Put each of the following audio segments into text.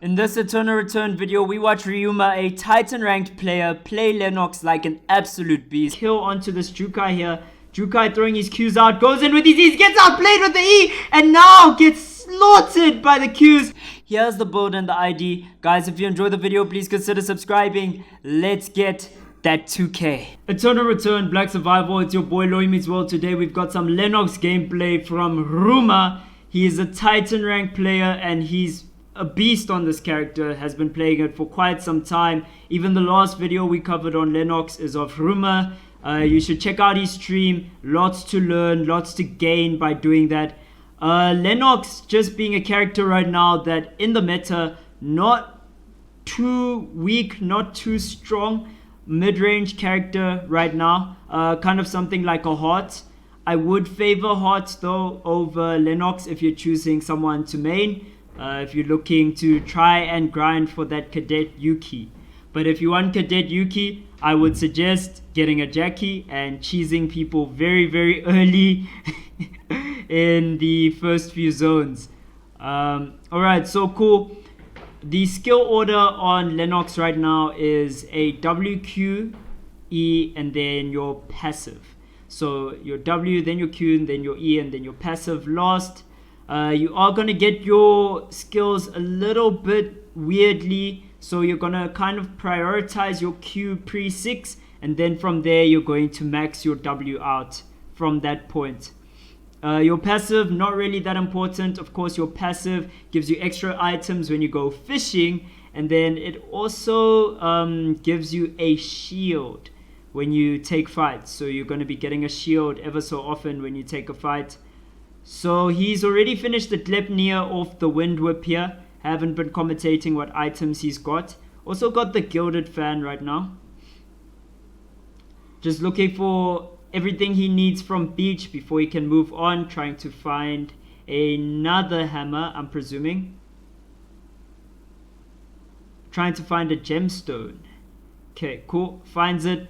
In this Eternal Return video, we watch Ryuma, a Titan ranked player, play Lenox like an absolute beast. Kill onto this Jukai here. Jukai throwing his Qs out, goes in with his E's, gets outplayed with the E, and now gets slaughtered by the Qs. Here's the build and the ID. Guys, if you enjoyed the video, please consider subscribing. Let's get that 2K. Eternal Return, Black Survival, it's your boy Loimi's World. Today we've got some Lenox gameplay from Ryuma. He is a Titan ranked player and he's a beast on this character, has been playing it for quite some time. Even the last video we covered on Lenox is of Ryuma. You should check out his stream. Lots to learn, lots to gain by doing that. Lenox just being a character right now that in the meta, not too weak, not too strong, mid-range character right now. Kind of something like a Heart. I would favor Heart though over Lenox if you're choosing someone to main. If you're looking to try and grind for that Cadet Yuki. But if you want Cadet Yuki, I would suggest getting a Jackie and cheesing people very, very early in the first few zones. Alright, so cool. The skill order on Lenox right now is a WQ, E, and then your passive. So your W, then your Q, and then your E, and then your passive last. You are going to get your skills a little bit weirdly, so you're going to kind of prioritize your Q pre-6, and then from there you're going to max your W out from that point. Your passive, not really that important. Of course, your passive gives you extra items when you go fishing, and then it also gives you a shield when you take fights. So you're going to be getting a shield ever so often when you take a fight. So he's already finished the Glepnir off the Wind Whip here. Haven't been commentating what items he's got. Also got the Gilded Fan right now. Just looking for everything he needs from beach before he can move on. Trying to find another hammer, I'm presuming. Trying to find a gemstone. Okay, cool. Finds it.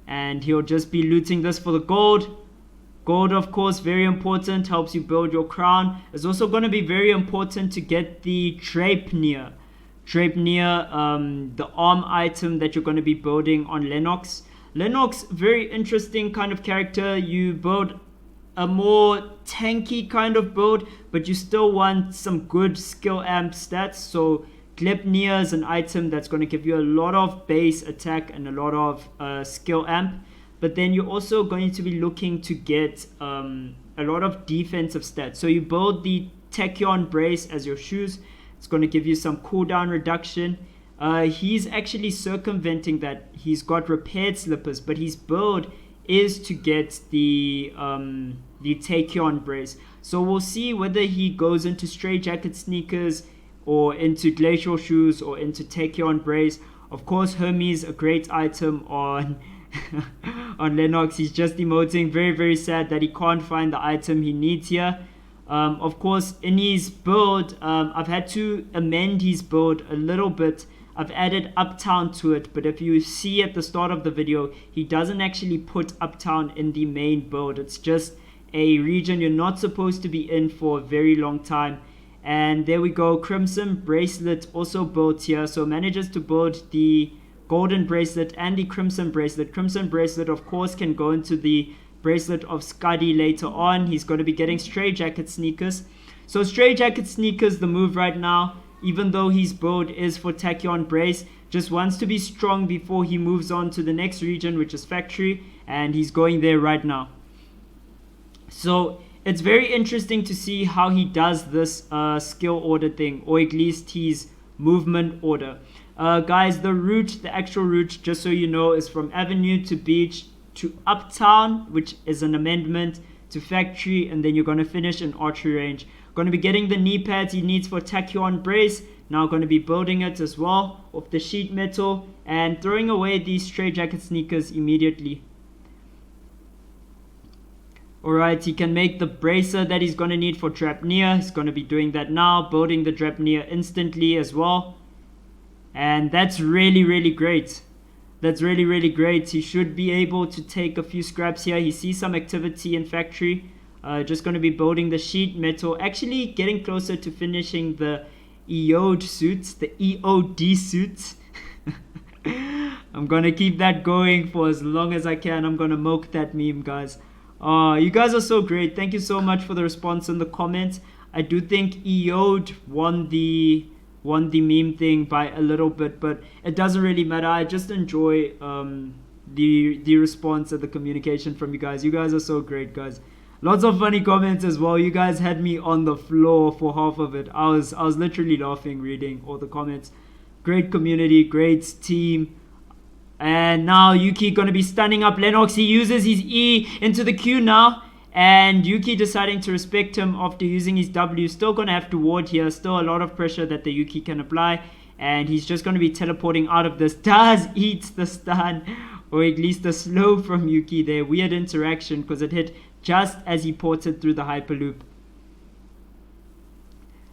And he'll just be looting this for the gold. Gold, of course, very important, helps you build your crown. It's also going to be very important to get the Drapenir. Drapenir, the arm item that you're going to be building on Lenox. Lenox, very interesting kind of character. You build a more tanky kind of build, but you still want some good skill amp stats. So Glepnir is an item that's going to give you a lot of base attack and a lot of skill amp. But then you're also going to be looking to get a lot of defensive stats. So you build the Tachyon Brace as your shoes. It's going to give you some cooldown reduction. He's actually circumventing that. He's got repaired slippers, but his build is to get the Tachyon Brace. So we'll see whether he goes into Stray Jacket sneakers or into Glacial shoes or into Tachyon Brace. Of course, Hermes, a great item on on Lenox. He's just emoting, very, very sad that he can't find the item he needs here. Of course, in his build, I've had to amend his build a little bit. I've added Uptown to it, but if you see at the start of the video, he doesn't actually put Uptown in the main build. It's just a region you're not supposed to be in for a very long time. And there we go, Crimson Bracelet also built here. So manages to build the Golden Bracelet and the Crimson Bracelet. Crimson Bracelet, of course, can go into the Bracelet of Scuddy later on. He's going to be getting Stray Jacket sneakers. So Stray Jacket sneakers, the move right now, even though his build is for Tachyon Brace, just wants to be strong before he moves on to the next region, which is Factory, and he's going there right now. So it's very interesting to see how he does this skill order thing, or at least his movement order. Guys, the route, the actual route, just so you know, is from Avenue to Beach to Uptown, which is an amendment to Factory, and then you're going to finish in Archery Range. Going to be getting the knee pads he needs for Tachyon Brace. Now going to be building it as well off the sheet metal and throwing away these Stray Jacket sneakers immediately. Alright, he can make the bracer that he's going to need for Drapenir. He's going to be doing that now, building the Drapenir instantly as well. And that's really, really great. That's really, really great. He should be able to take a few scraps here. He sees some activity in Factory. Just going to be building the sheet metal. Actually getting closer to finishing the EOD suits, the EOD suits. I'm gonna keep that going for as long as I can. I'm gonna milk that meme, guys. You guys are so great. Thank you so much for the response in the comments. I do think EOD won the meme thing by a little bit, but it doesn't really matter. I just enjoy the response and the communication from you guys. You guys are so great, guys. Lots of funny comments as well. You guys had me on the floor for half of it. I was literally laughing reading all the comments. Great community, great team. And now Yuki gonna be stunning up Lenox. He uses his E into the Q now. And Yuki deciding to respect him after using his W. Still gonna have to ward here. Still a lot of pressure that the Yuki can apply. And he's just gonna be teleporting out of this. Does eat the stun. Or at least the slow from Yuki there. Weird interaction because it hit just as he ported through the Hyperloop.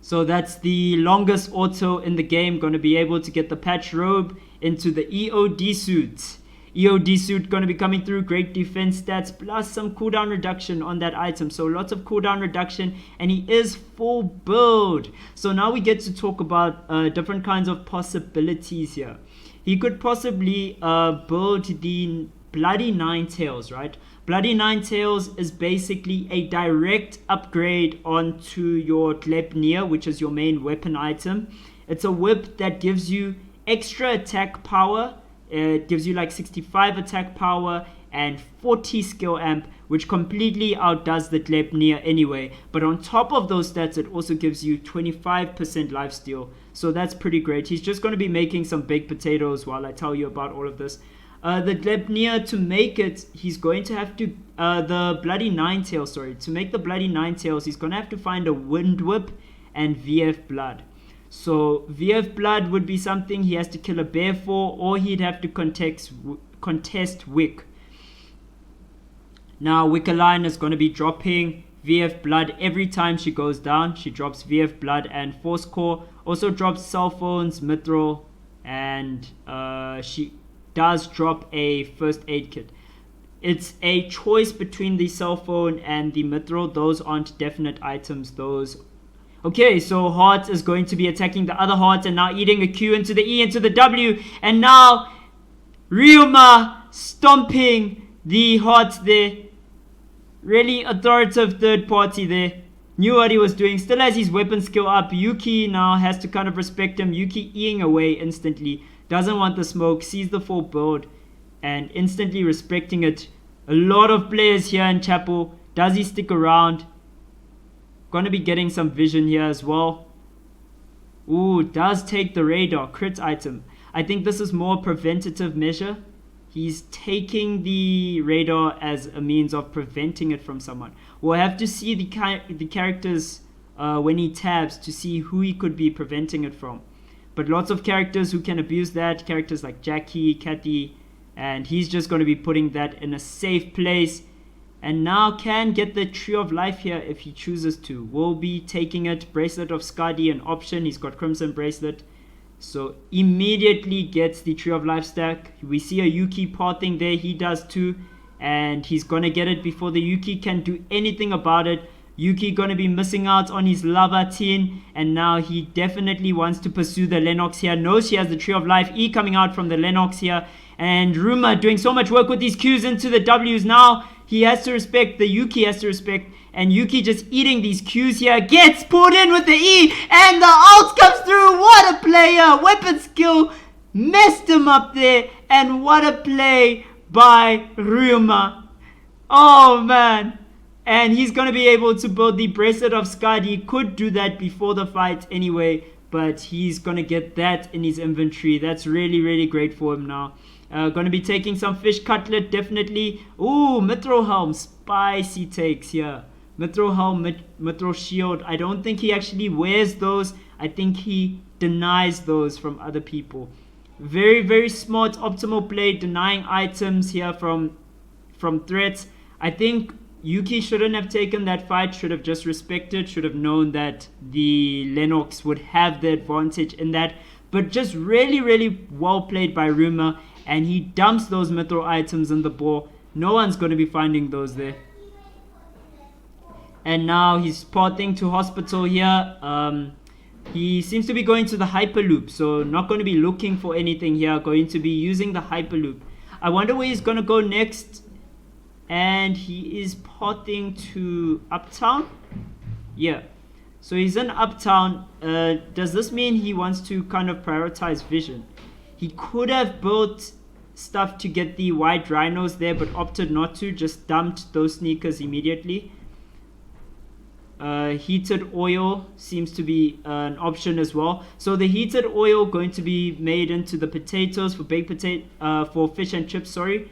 So that's the longest auto in the game. Going to be able to get the patch robe into the EOD suit. EOD suit going to be coming through. Great defense stats plus some cooldown reduction on that item. So lots of cooldown reduction. And he is full build. So now we get to talk about different kinds of possibilities here. He could possibly build the Bloody Ninetales, right? Bloody Ninetales is basically a direct upgrade onto your Gleipnir, which is your main weapon item. It's a whip that gives you extra attack power. It gives you like 65 attack power and 40 skill amp, which completely outdoes the Gleipnir anyway. But on top of those stats, it also gives you 25% lifesteal. So that's pretty great. He's just going to be making some baked potatoes while I tell you about all of this. The Gleipnir, to make it, he's going to have to, the Bloody Ninetales, sorry. To make the Bloody Ninetales, he's going to have to find a Wind Whip and VF Blood. So VF Blood would be something he has to kill a bear for, or he'd have to contest Wick. Now, Wickerline is going to be dropping VF Blood every time she goes down. She drops VF Blood and Force Core. Also drops cell phones, Mithril, and she does drop a first aid kit. It's a choice between the cell phone and the Mithril. Those aren't definite items. Those. Okay, so Heart is going to be attacking the other Heart and now eating a Q into the E into the W. And now Ryuma stomping the Heart there. Really authoritative third party there. Knew what he was doing. Still has his weapon skill up. Yuki now has to kind of respect him. Yuki eating away instantly. Doesn't want the smoke. Sees the full build. And instantly respecting it. A lot of players here in Chapel. Does he stick around? Gonna be getting some vision here as well. Ooh, does take the radar. Crit item. I think this is more preventative measure. He's taking the radar as a means of preventing it from someone. We'll have to see the characters when he tabs to see who he could be preventing it from. But lots of characters who can abuse that. Characters like Jackie, Kathy. And he's just going to be putting that in a safe place. And now can get the Tree of Life here if he chooses to. Will be taking it. Bracelet of Skadi, an option. He's got Crimson Bracelet. So immediately gets the Tree of Life stack. We see a Yuki parting there. He does too. And he's going to get it before the Yuki can do anything about it. Yuki going to be missing out on his lava tin. And now he definitely wants to pursue the Lenox here. Knows she has the Tree of Life. E coming out from the Lenox here. And Ryuma doing so much work with these Qs into the Ws. Now he has to respect. The Yuki has to respect. And Yuki just eating these Qs here. Gets pulled in with the E. And the ult comes through. What a player. Weapon skill messed him up there. And what a play by Ryuma. Oh, man. And he's going to be able to build the Bracelet of Skadi. Could do that before the fight anyway. But he's going to get that in his inventory. That's really, really great for him now. Going to be taking some fish cutlet, definitely. Ooh, Mithril Helm. Spicy takes here. Mithril Helm, Mithril Shield. I don't think he actually wears those. I think he denies those from other people. Very, very smart optimal play. Denying items here from threats. I think Yuki shouldn't have taken that fight. Should have just respected. Should have known that the Lenox would have the advantage in that. But just really, really well played by Ryuma. And he dumps those Mithril items in the ball. No one's going to be finding those there. And now he's porting to hospital here. He seems to be going to the Hyperloop, so not going to be looking for anything here. Going to be using the Hyperloop. I wonder where he's going to go next. And he is potting to Uptown. Yeah. So he's in Uptown. Does this mean he wants to kind of prioritize vision? He could have built stuff to get the white rhinos there, but opted not to. Just dumped those sneakers immediately. Heated oil seems to be an option as well. So the heated oil going to be made into the potatoes for baked potato, for fish and chips. Sorry,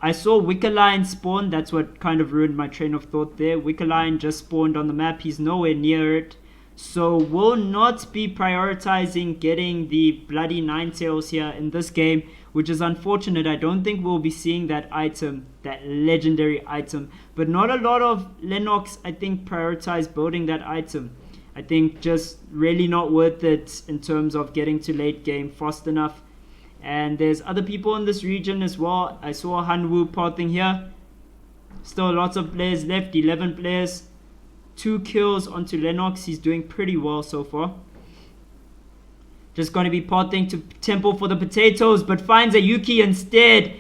I saw Wickerline spawn. That's what kind of ruined my train of thought there. Wickerline just spawned on the map. He's nowhere near it. So will not be prioritizing getting the bloody Ninetales here in this game, which is unfortunate. I don't think we'll be seeing that item, that legendary item. But not a lot of Lenox, I think, prioritize building that item. I think just really not worth it in terms of getting to late game fast enough. And there's other people in this region as well. I saw Hanwoo potting here. Still lots of players left, 11 players. 2 kills onto Lenox. He's doing pretty well so far. Just going to be potting to Temple for the potatoes, but finds a Yuki instead.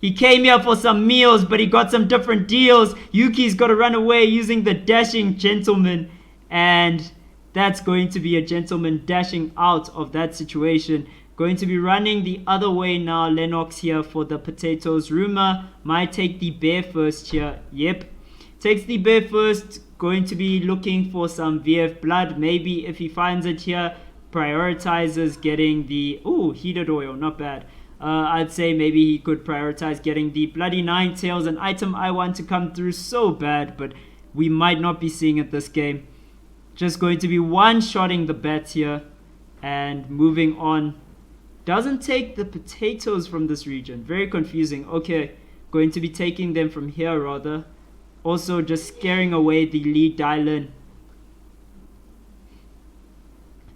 He came here for some meals, but he got some different deals. Yuki's got to run away using the dashing gentleman. And that's going to be a gentleman dashing out of that situation. Going to be running the other way now. Lenox here for the potatoes. Ryuma might take the bear first here. Yep. Takes the bear first. Going to be looking for some VF blood. Maybe if he finds it here, prioritizes getting the... Ooh, heated oil. Not bad. I'd say maybe he could prioritize getting the bloody Ninetales, an item I want to come through so bad, but we might not be seeing it this game. Just going to be one-shotting the bats here and moving on. Doesn't take the potatoes from this region. Very confusing. Okay, going to be taking them from here rather. Also just scaring away the Lee Dylan.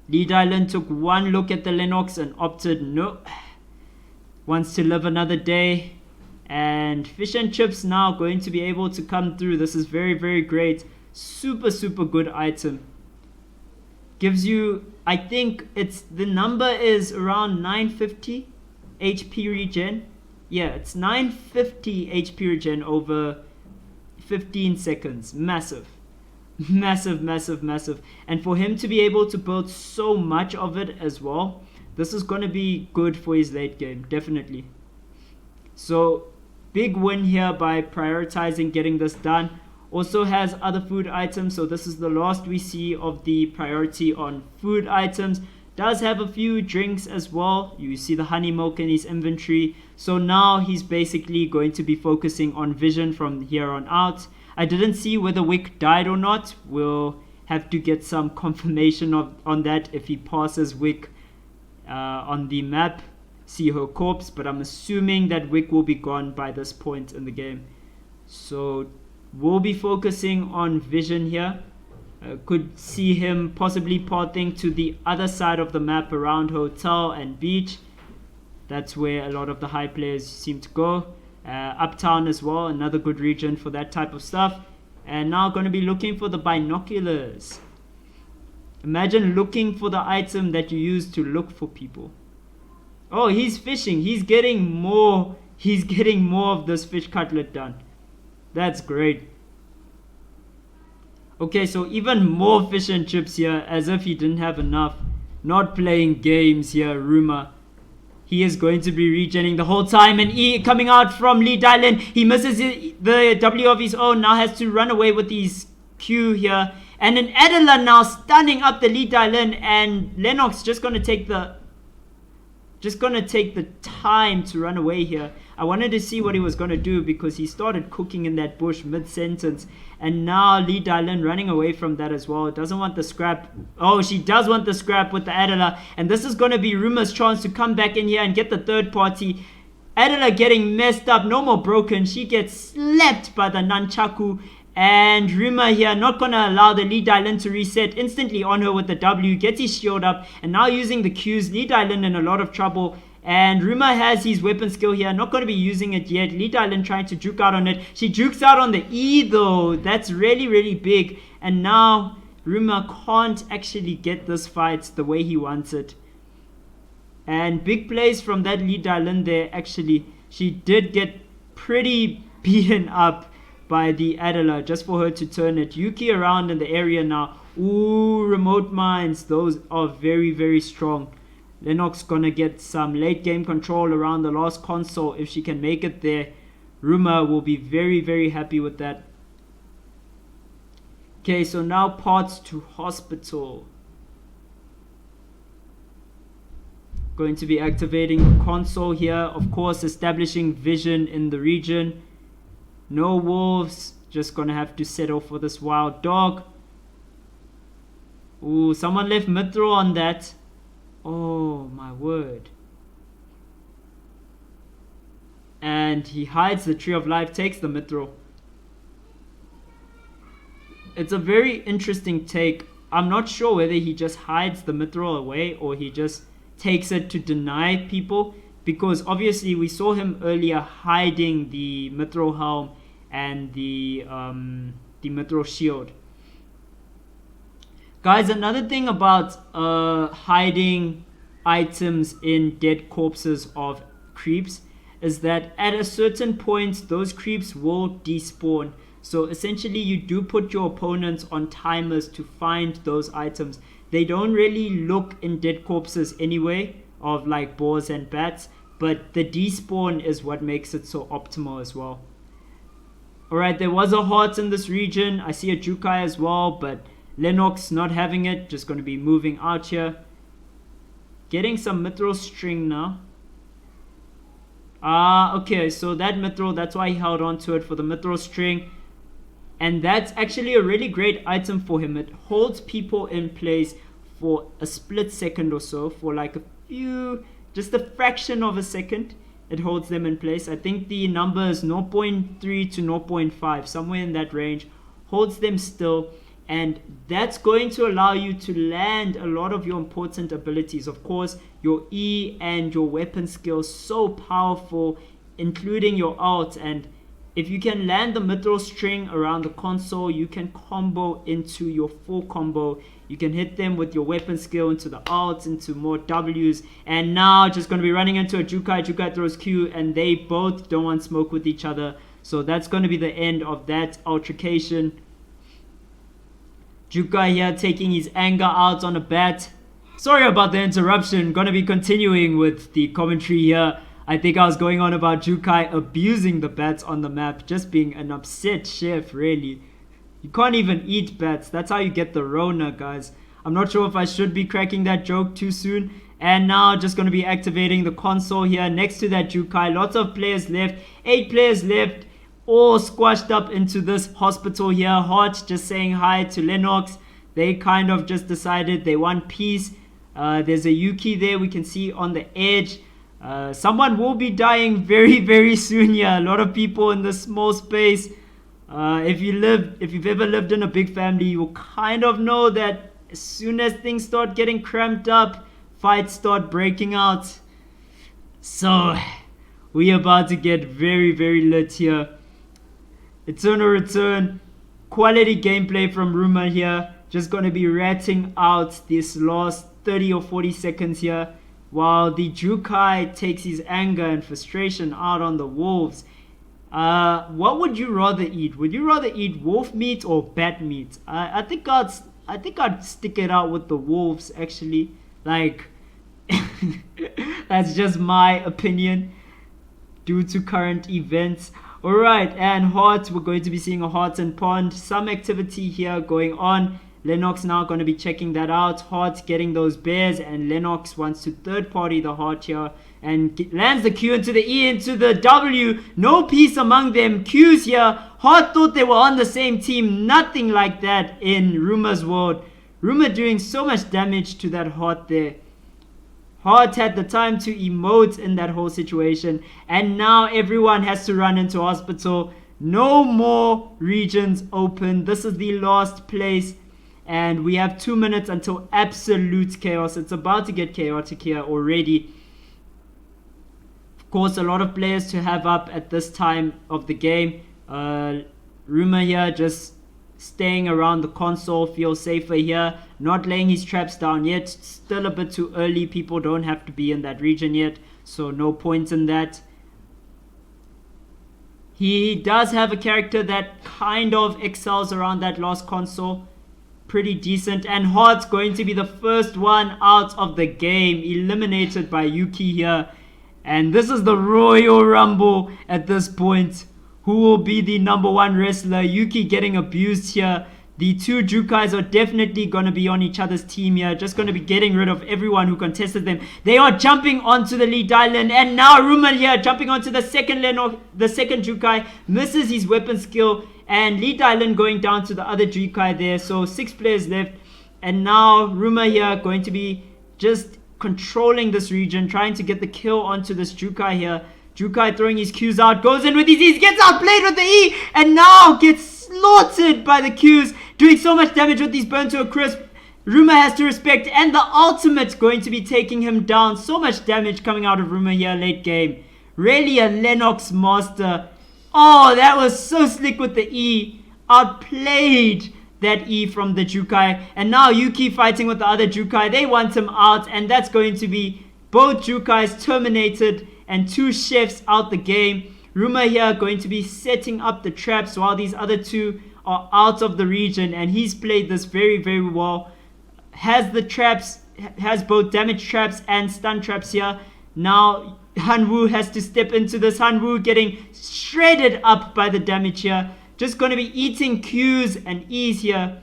Lee Dylan took one look at the Lenox and opted no. Wants to live another day. And fish and chips now going to be able to come through. This is very, very great. Super, super good item. Gives you, I think it's, the number is around 950 HP regen. Yeah, it's 950 HP regen over 15 seconds. Massive. Massive, massive, massive. And for him to be able to build so much of it as well, this is going to be good for his late game, definitely. So, big win here by prioritizing getting this done. Also has other food items, so this is the last we see of the priority on food items. Does have a few drinks as well. You see the honey milk in his inventory. So now he's basically going to be focusing on vision from here on out. I didn't see whether Wick died or not. We'll have to get some confirmation on that if he passes Wick on the map. See her corpse, but I'm assuming that Wick will be gone by this point in the game. So we'll be focusing on vision here. Could see him possibly potting to the other side of the map around hotel and beach. That's where a lot of the high players seem to go. Uptown as well, another good region for that type of stuff. And now going to be looking for the binoculars. Imagine looking for the item that you use to look for people. Oh, he's fishing. He's getting more of this fish cutlet done. That's great. Okay, so even more fish and chips here, as if he didn't have enough. Not playing games here, Ryuma. He is going to be regenning the whole time, and coming out from Lee Dylan. He misses the W of his own, now has to run away with his Q here. And an Adela now stunning up the Lee Dylan, and Lenox just going to take the time to run away here. I wanted to see what he was going to do because he started cooking in that bush mid-sentence. And now Lee Dylan running away from that as well. Doesn't want the scrap. Oh, she does want the scrap with the Adela. And this is going to be Ryuma's chance to come back in here and get the third party. Adela getting messed up. No more broken. She gets slapped by the Nunchaku. And Ryuma here not going to allow the Lee Dylan to reset. Instantly on her with the W. Gets his shield up. And now using the Qs. Lee Dylan in a lot of trouble. And Ryuma has his weapon skill here. Not going to be using it yet. Lee Dylan trying to juke out on it. She jukes out on the E though. That's really, really big. And now Ryuma can't actually get this fight the way he wants it. And big plays from that Lee Dalin there. Actually, she did get pretty beaten up by the Adela just for her to turn it. Yuki around in the area now. Ooh, remote mines. Those are very, very strong. Lenox gonna get some late game control around the last console. If she can make it there, Ryuma will be very, very happy with that. Okay, so now parts to hospital. Going to be activating the console here. Of course, establishing vision in the region. No wolves. Just gonna have to settle for this wild dog. Ooh, someone left Mithril on that. Oh my word. And he hides the Tree of Life, takes the Mithril. It's a very interesting take. I'm not sure whether he just hides the Mithril away or he just takes it to deny people, because obviously we saw him earlier hiding the Mithril helm and the Mithril shield. Guys, another thing about hiding items in dead corpses of creeps is that at a certain point those creeps will despawn. So essentially you do put your opponents on timers to find those items. They don't really look in dead corpses anyway, of like boars and bats, but the despawn is what makes it so optimal as well. Alright, there was a heart in this region. I see a Jukai as well, but Lenox not having it. Just going to be moving out here. Getting some Mithril string now. Okay, so that Mithril, that's why he held on to it for the Mithril string. And that's actually a really great item for him. It holds people in place for a split second or so, for like a few, just a fraction of a second. It holds them in place. I think the number is 0.3 to 0.5, somewhere in that range. Holds them still. And that's going to allow you to land a lot of your important abilities. Of course, your E and your weapon skills, so powerful, including your ult. And if you can land the Mithril string around the console, you can combo into your full combo. You can hit them with your weapon skill into the ult, into more Ws. And now just going to be running into a Jukai. Jukai throws Q, and they both don't want smoke with each other. So that's going to be the end of that altercation. Jukai here taking his anger out on a bat. Sorry about the interruption. Gonna be continuing with the commentary here. I think I was going on about Jukai abusing the bats on the map. Just being an upset chef, really. You can't even eat bats. That's how you get the Rona, guys. I'm not sure if I should be cracking that joke too soon. And now just going to be activating the console here next to that Jukai. Lots of players left. 8 players left. All squashed up into this hospital here. Hot just saying hi to Lenox. They kind of just decided they want peace. There's a Yuki there we can see on the edge. Someone will be dying very, very soon here. A lot of people in this small space. If you've ever lived in a big family, you will kind of know that as soon as things start getting cramped up, fights start breaking out. So we about to get very, very lit here. Eternal Return, quality gameplay from Ryuma here. Just going to be ratting out this last 30 or 40 seconds here, while the Jukai takes his anger and frustration out on the wolves. What would you rather eat? Would you rather eat wolf meat or bat meat? I think I'd stick it out with the wolves, actually. Like, that's just my opinion due to current events. Alright, and Heart, we're going to be seeing a Heart and Pond. Some activity here going on. Lenox now going to be checking that out. Heart getting those bears, and Lenox wants to third party the Heart here and lands the Q into the E into the W. No peace among them. Q's here. Heart thought they were on the same team. Nothing like that in Ryuma's world. Ryuma doing so much damage to that Heart there. Heart had the time to emote in that whole situation, and now everyone has to run into hospital. No more regions open. This is the last place, and we have 2 minutes until absolute chaos. It's about to get chaotic here already. Of course, a lot of players to have up at this time of the game. Ryuma here just staying around the console, feels safer here. Not laying his traps down yet. Still a bit too early. People don't have to be in that region yet, so no point in that. He does have a character that kind of excels around that last console. Pretty decent. And Heart's going to be the first one out of the game. Eliminated by Yuki here. And this is the Royal Rumble at this point. Who will be the #1 wrestler? Yuki getting abused here. The two Jukais are definitely going to be on each other's team here. Just going to be getting rid of everyone who contested them. They are jumping onto the lead island. And now Ryuma here jumping onto the second Jukai. Misses his weapon skill. And lead island going down to the other Jukai there. So 6 players left. And now Ryuma here going to be just controlling this region. Trying to get the kill onto this Jukai here. Jukai throwing his Qs out. Goes in with his E's. Gets outplayed with the E. And now gets slaughtered by the Qs. Doing so much damage with these burn to a crisp. Ryuma has to respect. And the ultimate going to be taking him down. So much damage coming out of Ryuma here late game. Really a Lenox master. Oh, that was so slick with the E. Outplayed that E from the Jukai. And now Yuki fighting with the other Jukai. They want him out. And that's going to be both Jukais terminated. And 2 chefs out the game. Ryuma here going to be setting up the traps while these other 2 are out of the region. And he's played this very, very well. Has the traps, has both damage traps and stun traps here. Now Hanwoo has to step into this. Hanwoo getting shredded up by the damage here. Just going to be eating Qs and E's here.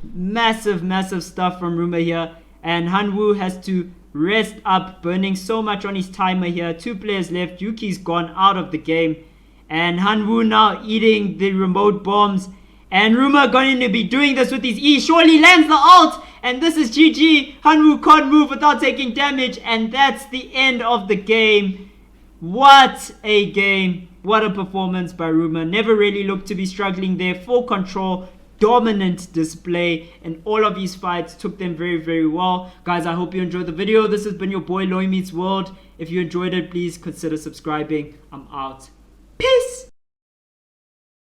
Massive, massive stuff from Ryuma here. And Hanwoo has to rest up, burning so much on his timer here. 2 players left. Yuki's gone out of the game. And Hanwoo now eating the remote bombs. And Ryuma going to be doing this with his E. Surely lands the ult. And this is GG. Hanwoo can't move without taking damage. And that's the end of the game. What a game. What a performance by Ryuma. Never really looked to be struggling there. Full control. Dominant display. And all of his fights took them very, very well. Guys, I hope you enjoyed the video. This has been your boy Loy Meets World. If you enjoyed it, please consider subscribing. I'm out.